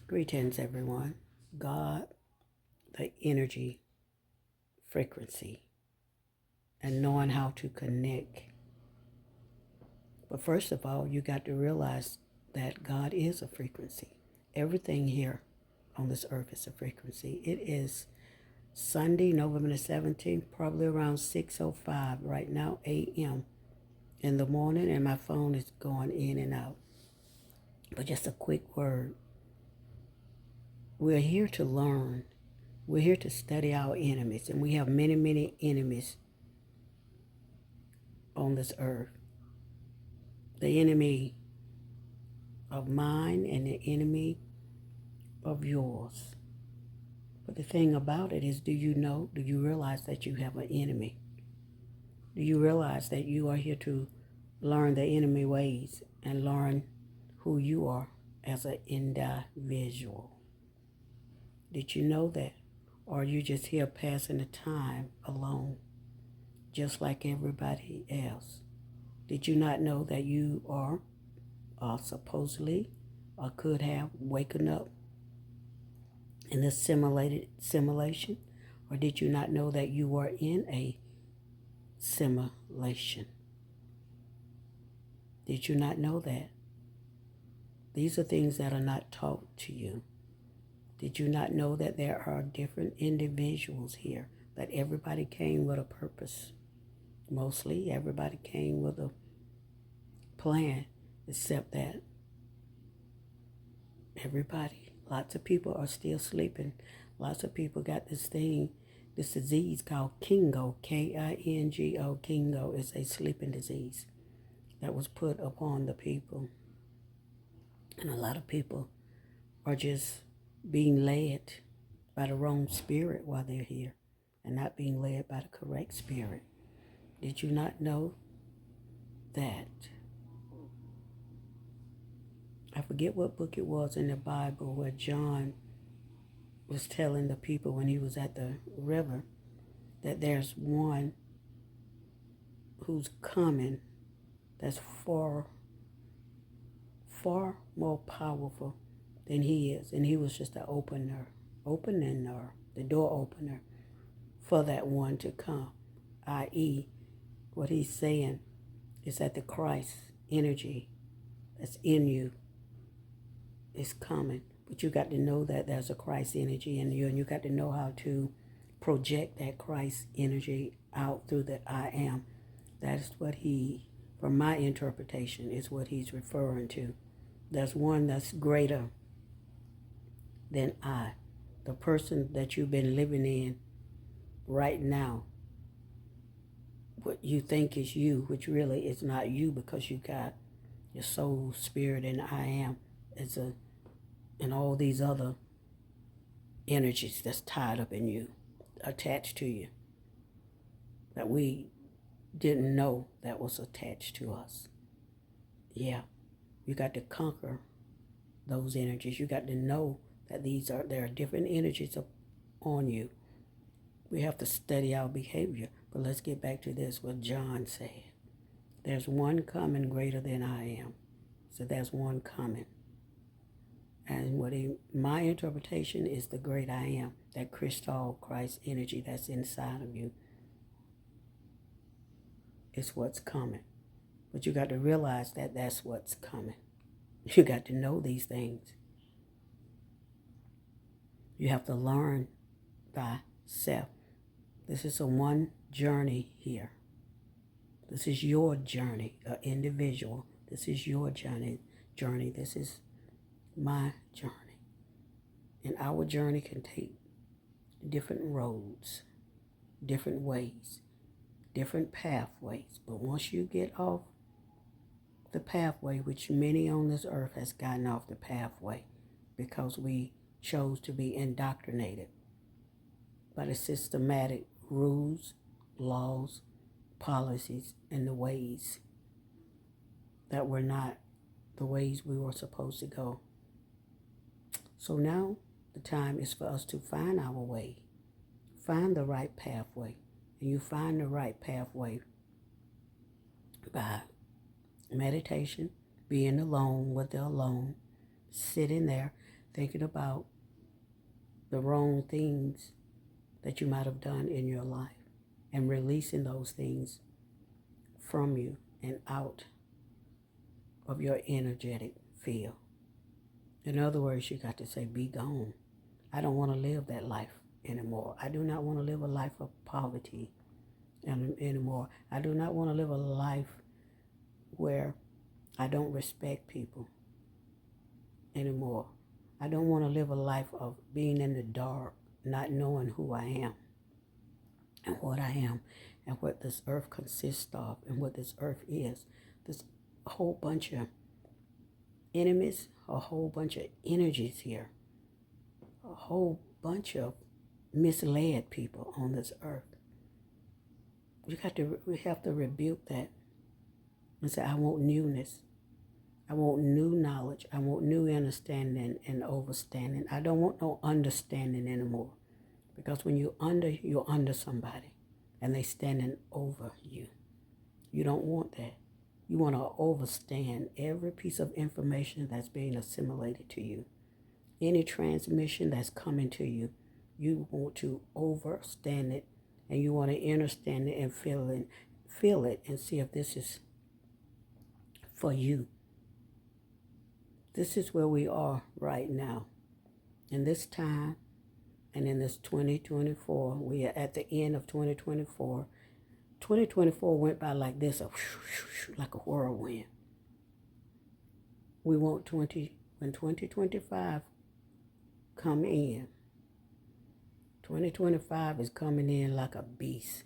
Greetings, everyone. God, the energy frequency, and knowing how to connect. But first of all, you got to realize that God is a frequency. Everything here on this earth is a frequency. It is Sunday, November the 17th, probably around 6:05 right now, a.m. in the morning, and my phone is going in and out. But just a quick word. We're here to learn. We're here to study our enemies, and we have many, many enemies on this earth. The enemy of mine and the enemy of yours. But the thing about it is, do you realize that you have an enemy? Do you realize that you are here to learn the enemy ways and learn who you are as an individual? Did you know that? Or are you just here passing the time alone, just like everybody else? Did you not know that you are supposedly or could have waken up in this simulation? Or did you not know that you were in a simulation? Did you not know that? These are things that are not taught to you. Did you not know that there are different individuals here, that everybody came with a purpose? Mostly everybody came with a plan, except that lots of people are still sleeping. Lots of people got this disease called Kingo, Kingo. Kingo is a sleeping disease that was put upon the people. And a lot of people are just being led by the wrong spirit while they're here and not being led by the correct spirit. Did you not know that? I forget what book it was in the Bible where John was telling the people when he was at the river that there's one who's coming that's far more powerful than he is. And he was just the the door opener for that one to come. I.e., what he's saying is that the Christ energy that's in you is coming. But you got to know that there's a Christ energy in you, and you got to know how to project that Christ energy out through the I am. That's what from my interpretation, is what he's referring to. There's one that's greater than I. The person that you've been living in right now, what you think is you, which really is not you, because you got your soul, spirit, and I am and all these other energies that's tied up in you, attached to you, that we didn't know that was attached to us. Yeah, you got to conquer those energies. You got to know that there are different energies on you. We have to study our behavior. But let's get back to this, what John said. There's one coming greater than I am. So there's one coming. And my interpretation is the great I am, that crystal Christ energy that's inside of you is what's coming. But you got to realize that that's what's coming. You got to know these things. You have to learn by self. This is a one journey here. This is your journey, an individual. This is your journey. This is my journey. And our journey can take different roads, different ways, different pathways. But once you get off the pathway, which many on this earth has gotten off the pathway because we chose to be indoctrinated by the systematic rules, laws, policies, and the ways that were not the ways we were supposed to go. So now the time is for us to find our way, find the right pathway. And you find the right pathway by meditation, being alone with the alone, sitting there, thinking about the wrong things that you might have done in your life and releasing those things from you and out of your energetic field. In other words, you got to say, be gone. I don't want to live that life anymore. I do not want to live a life of poverty anymore. I do not want to live a life where I don't respect people anymore. I don't want to live a life of being in the dark, not knowing who I am and what I am and what this earth consists of and what this earth is. There's a whole bunch of enemies, a whole bunch of energies here, a whole bunch of misled people on this earth. We have to rebuke that and say, I want newness. I want new knowledge. I want new understanding and overstanding. I don't want no understanding anymore. Because when you're under somebody and they standing over you. You don't want that. You want to overstand every piece of information that's being assimilated to you. Any transmission that's coming to you, you want to overstand it and you want to understand it and feel it and see if this is for you. This is where we are right now. In this time and in this 2024, we are at the end of 2024. 2024 went by like this, like a whirlwind. We want when 2025 come in. 2025 is coming in like a beast.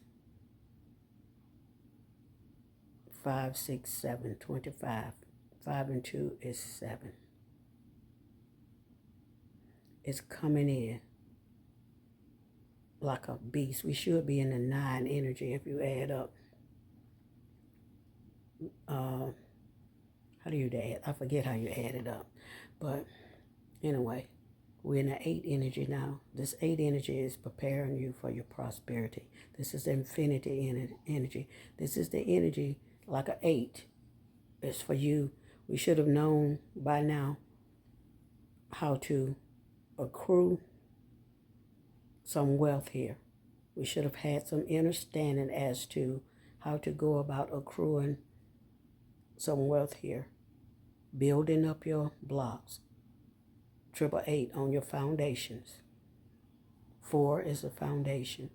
5, 6, 7, 25. 5 and 2 is 7. It's coming in like a beast. We should be in the 9 energy if you add up. How do you add? I forget how you add it up. But anyway, we're in the 8 energy now. This 8 energy is preparing you for your prosperity. This is infinity energy. This is the energy like an 8. It's for you. We should have known by now how to accrue some wealth here. We should have had some understanding as to how to go about accruing some wealth here. Building up your blocks. 888 on your foundations. 4 is the foundation.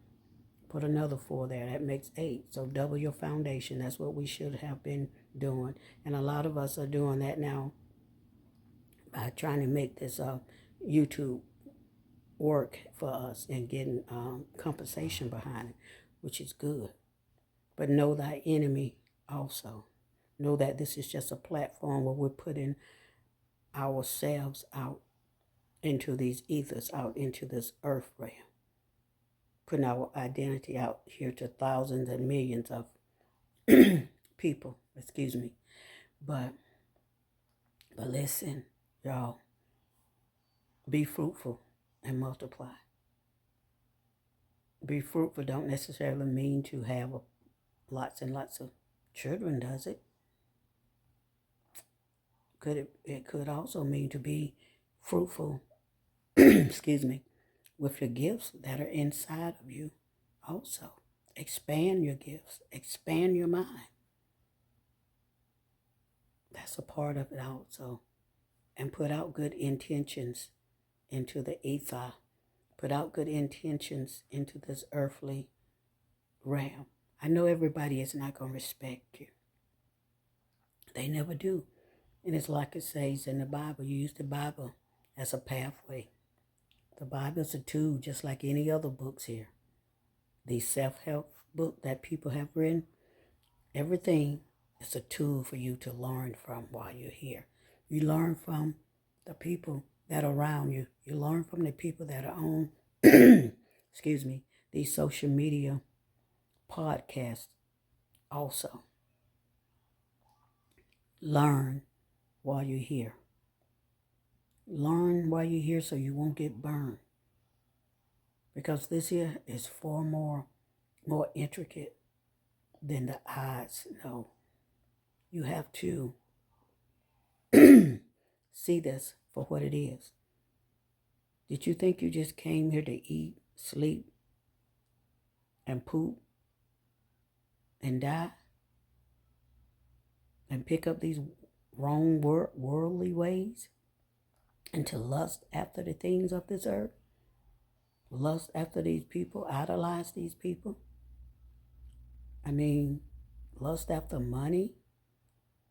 Put another 4 there. That makes 8. So double your foundation. That's what we should have been doing. And a lot of us are doing that now by trying to make this YouTube work for us and getting compensation behind it, which is good. But know thy enemy also. Know that this is just a platform where we're putting ourselves out into these ethers, out into this earth realm. Putting our identity out here to thousands and millions of people, But listen, y'all, be fruitful and multiply. Be fruitful don't necessarily mean to have lots and lots of children, does it? It could also mean to be fruitful, with your gifts that are inside of you also. Expand your gifts. Expand your mind. That's a part of it also. And put out good intentions into the ether. Put out good intentions into this earthly realm. I know everybody is not going to respect you. They never do. And it's like it says in the Bible, you use the Bible as a pathway. The Bible is a tool just like any other books here. The self-help book that people have written, everything is a tool for you to learn from while you're here. You learn from the people that are around you. You learn from the people that are on, these social media podcasts also. Learn while you're here. Learn while you're here so you won't get burned. Because this here is far more intricate than the eyes know. You have to see this for what it is. Did you think you just came here to eat, sleep, and poop and die and pick up these wrong worldly ways and to lust after the things of this earth? Lust after these people, idolize these people? I mean, lust after money?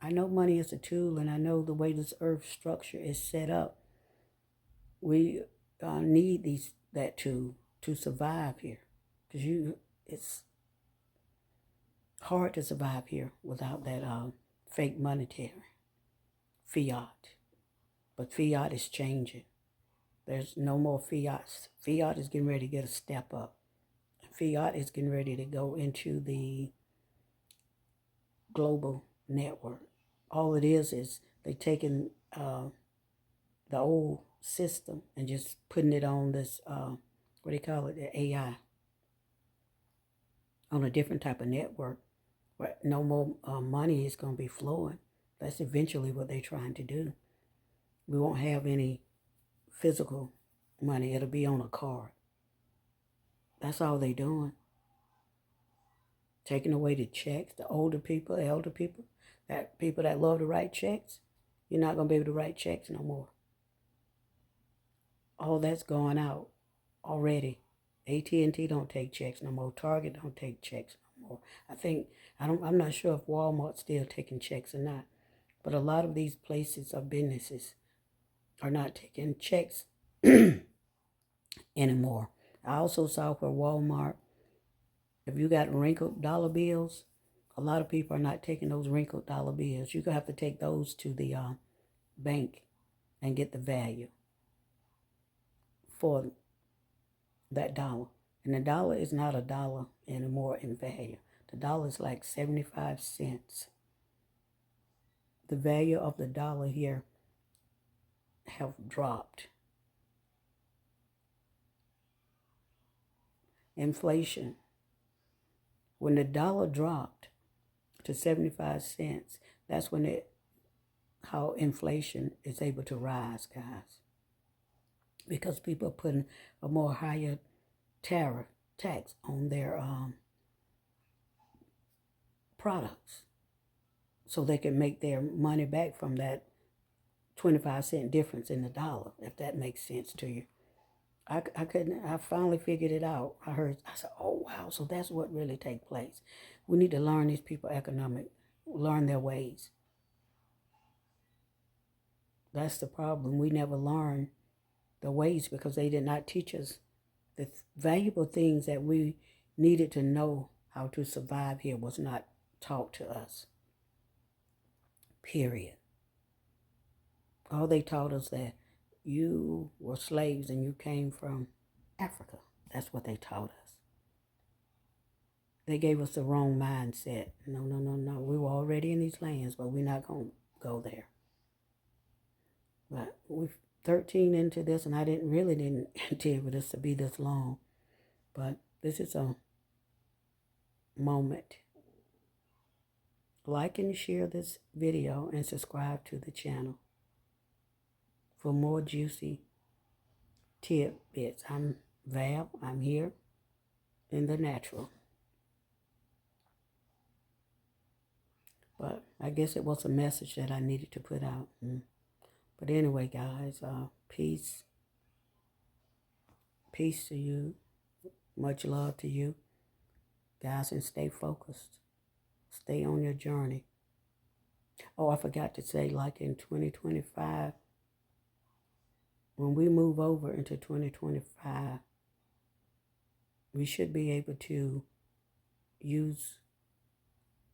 I know money is a tool, and I know the way this earth structure is set up. We need that tool to survive here, because it's hard to survive here without that fake monetary fiat. But fiat is changing. There's no more fiat. Fiat is getting ready to get a step up. Fiat is getting ready to go into the global network. All it is they taking the old system and just putting it on this, what do you call it, the AI, on a different type of network where no more money is going to be flowing. That's eventually what they're trying to do. We won't have any physical money. It'll be on a card. That's all they're doing. Taking away the checks, the older people, the elder people, that people that love to write checks. You're not going to be able to write checks no more. All that's going out already. AT&T don't take checks no more. Target don't take checks no more. I'm not sure if Walmart's still taking checks or not. But a lot of these places or businesses are not taking checks anymore. I also saw where Walmart, if you got wrinkled dollar bills, a lot of people are not taking those wrinkled dollar bills. You're going to have to take those to the bank and get the value for that dollar. And the dollar is not a dollar anymore in value. The dollar is like 75 cents. The value of the dollar here have dropped. Inflation. When the dollar dropped to 75 cents, that's when how inflation is able to rise, guys. Because people are putting a more higher tax on their products so they can make their money back from that 25-cent difference in the dollar, if that makes sense to you. I finally figured it out. I said, oh wow, so that's what really takes place. We need to learn these people learn their ways. That's the problem. We never learn the ways because they did not teach us the valuable things that we needed to know how to survive here was not taught to us. Period. All they taught us that you were slaves and you came from Africa. That's what they taught us. They gave us the wrong mindset. No. We were already in these lands, but we're not going to go there. But we're 13 into this, and I didn't intend for this to be this long. But this is a moment. Like and share this video and subscribe to the channel for more juicy tidbits. I'm Val. I'm here in the natural. But I guess it was a message that I needed to put out. But anyway, guys, peace. Peace to you. Much love to you. Guys, and stay focused. Stay on your journey. Oh, I forgot to say, like in 2025, when we move over into 2025, we should be able to use,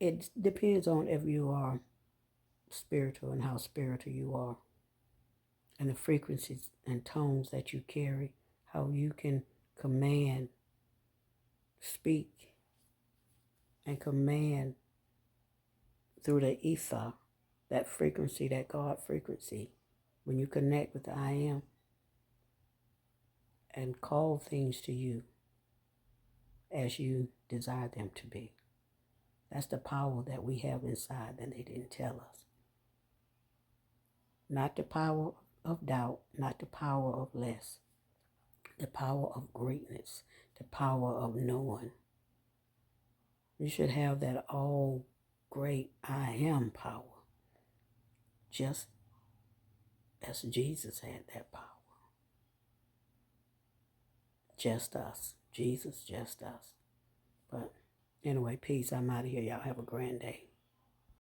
it depends on if you are spiritual and how spiritual you are, and the frequencies and tones that you carry, how you can command, speak, and command through the ether, that frequency, that God frequency, when you connect with the I Am and call things to you as you desire them to be. That's the power that we have inside that they didn't tell us. Not the power of doubt, not the power of less, the power of greatness, the power of knowing. You should have that all great I am power, just as Jesus had that power. Just us. Jesus, just us. But anyway, peace. I'm out of here. Y'all have a grand day.